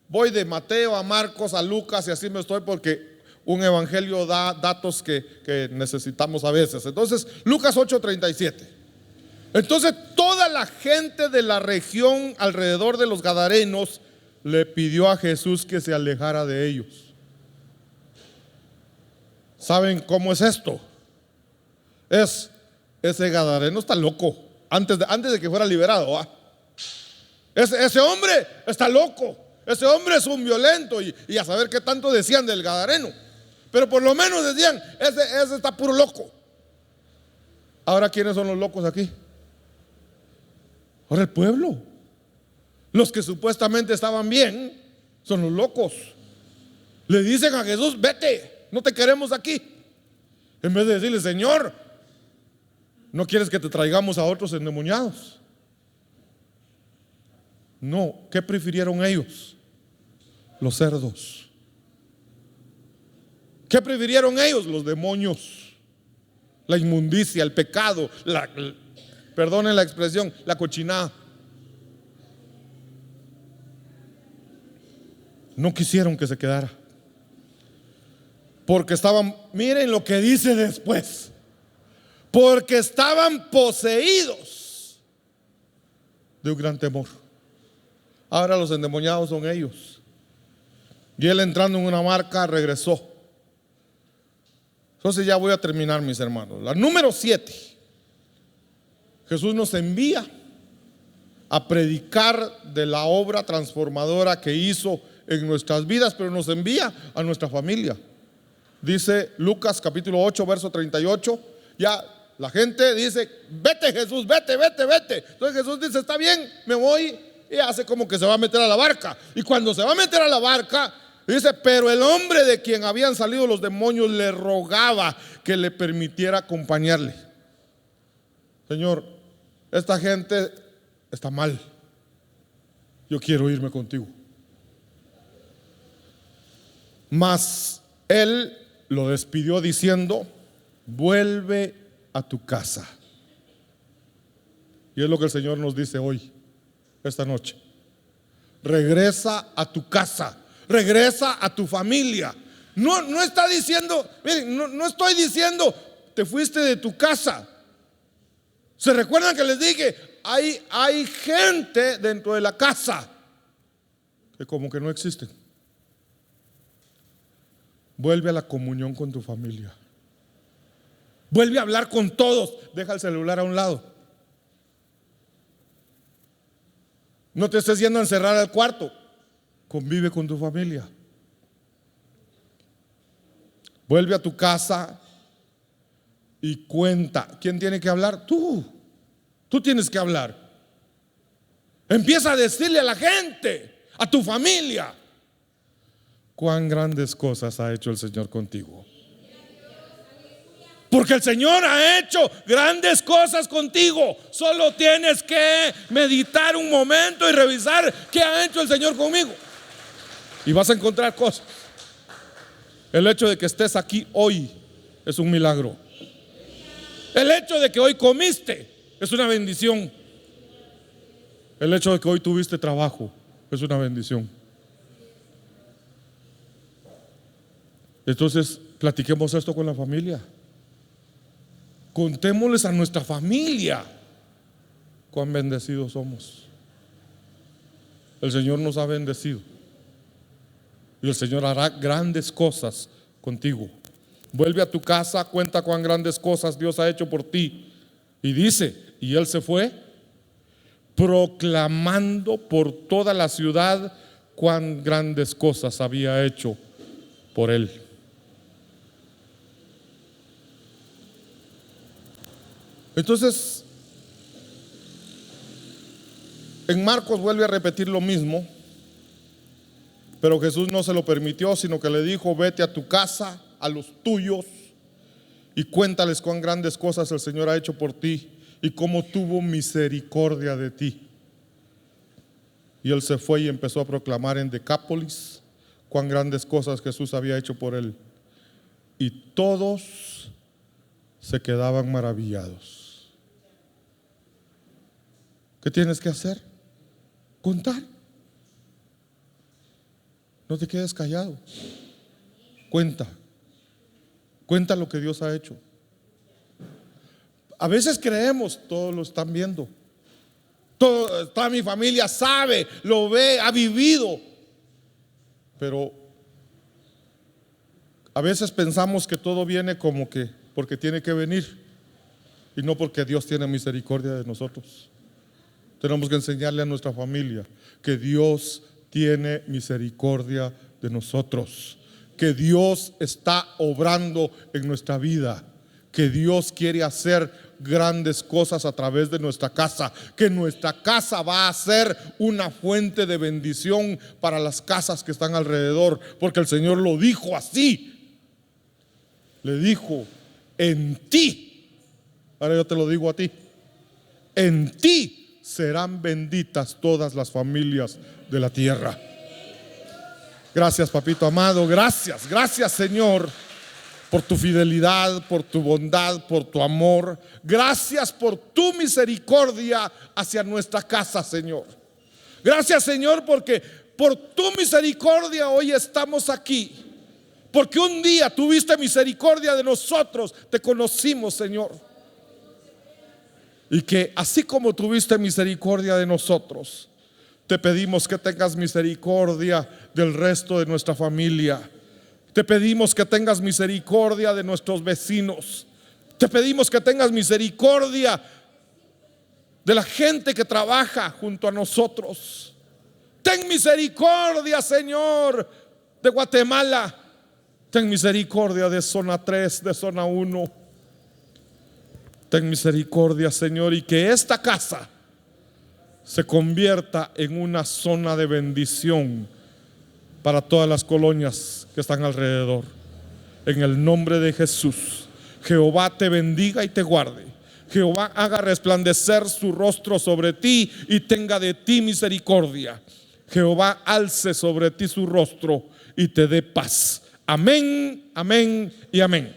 Voy de Mateo a Marcos a Lucas y así me estoy, porque un evangelio da datos que necesitamos a veces. Entonces, Lucas 8:37. Entonces, toda la gente de la región alrededor de los gadarenos le pidió a Jesús que se alejara de ellos. ¿Saben cómo es esto? Ese gadareno está loco. Antes de que fuera liberado, ¿va? Ese hombre está loco. Ese hombre es un violento. Y a saber qué tanto decían del gadareno, pero por lo menos decían: ese está puro loco. Ahora, ¿quiénes son los locos aquí? Ahora el pueblo. Los que supuestamente estaban bien son los locos. Le dicen a Jesús: vete, no te queremos aquí. En vez de decirle: Señor, ¿no quieres que te traigamos a otros endemoniados? No, ¿qué prefirieron ellos? Los cerdos. ¿Qué prefirieron ellos? Los demonios, la inmundicia, el pecado, perdonen la expresión, la cochinada. No quisieron que se quedara, porque estaban, miren lo que dice después, porque estaban poseídos de un gran temor. Ahora los endemoniados son ellos. Y él, entrando en una barca, regresó. Entonces ya voy a terminar, mis hermanos. La número 7. Jesús nos envía a predicar de la obra transformadora que hizo en nuestras vidas, pero nos envía a nuestra familia. Dice Lucas capítulo 8, verso 38. Ya la gente dice: vete, Jesús, vete, vete, vete. Entonces Jesús dice: está bien, me voy. Y hace como que se va a meter a la barca. Y cuando se va a meter a la barca, dice: pero el hombre de quien habían salido los demonios le rogaba que le permitiera acompañarle. Señor, esta gente está mal, yo quiero irme contigo. Mas él lo despidió diciendo: vuelve a tu casa. Y es lo que el Señor nos dice hoy, esta noche: regresa a tu casa, regresa a tu familia. No está diciendo, miren, no estoy diciendo te fuiste de tu casa. ¿Se recuerdan que les dije? Hay gente dentro de la casa que como que no existen. Vuelve a la comunión con tu familia. Vuelve a hablar con todos. Deja el celular a un lado. No te estés yendo a encerrar al cuarto. Convive con tu familia. Vuelve a tu casa y cuenta. ¿Quién tiene que hablar? Tú tienes que hablar. Empieza a decirle a la gente, a tu familia, cuán grandes cosas ha hecho el Señor contigo. Porque el Señor ha hecho grandes cosas contigo. Solo tienes que meditar un momento y revisar qué ha hecho el Señor conmigo. Y vas a encontrar cosas. El hecho de que estés aquí hoy es un milagro. El hecho de que hoy comiste es una bendición. El hecho de que hoy tuviste trabajo es una bendición. Entonces, platiquemos esto con la familia. Contémosles a nuestra familia cuán bendecidos somos. El Señor nos ha bendecido y el Señor hará grandes cosas contigo. Vuelve a tu casa, cuenta cuán grandes cosas Dios ha hecho por ti. Y dice, y él se fue proclamando por toda la ciudad cuán grandes cosas había hecho por él. Entonces, en Marcos vuelve a repetir lo mismo, pero Jesús no se lo permitió, sino que le dijo: vete a tu casa, a los tuyos, y cuéntales cuán grandes cosas el Señor ha hecho por ti y cómo tuvo misericordia de ti. Y él se fue y empezó a proclamar en Decápolis cuán grandes cosas Jesús había hecho por él, y todos se quedaban maravillados. ¿Qué tienes que hacer? Contar. No te quedes callado. Cuenta lo que Dios ha hecho. A veces creemos, todos lo están viendo, toda mi familia sabe, lo ve, ha vivido. Pero a veces pensamos que todo viene como que porque tiene que venir, y no porque Dios tiene misericordia de nosotros. Tenemos que enseñarle a nuestra familia que Dios tiene misericordia de nosotros, que Dios está obrando en nuestra vida, que Dios quiere hacer grandes cosas a través de nuestra casa, que nuestra casa va a ser una fuente de bendición para las casas que están alrededor, porque el Señor lo dijo así. Le dijo: en ti, ahora yo te lo digo a ti, en ti serán benditas todas las familias de la tierra. Gracias, papito amado, gracias Señor, por tu fidelidad, por tu bondad, por tu amor. Gracias por tu misericordia hacia nuestra casa, Señor. Gracias, Señor, porque por tu misericordia hoy estamos aquí, porque un día tuviste misericordia de nosotros, te conocimos, Señor. Y que así como tuviste misericordia de nosotros, te pedimos que tengas misericordia del resto de nuestra familia. Te pedimos que tengas misericordia de nuestros vecinos. Te pedimos que tengas misericordia de la gente que trabaja junto a nosotros. Ten misericordia, Señor, de Guatemala. Ten misericordia de zona 3, de zona 1. Ten misericordia, Señor, y que esta casa se convierta en una zona de bendición para todas las colonias que están alrededor. En el nombre de Jesús, Jehová te bendiga y te guarde. Jehová haga resplandecer su rostro sobre ti y tenga de ti misericordia. Jehová alce sobre ti su rostro y te dé paz. Amén, amén y amén.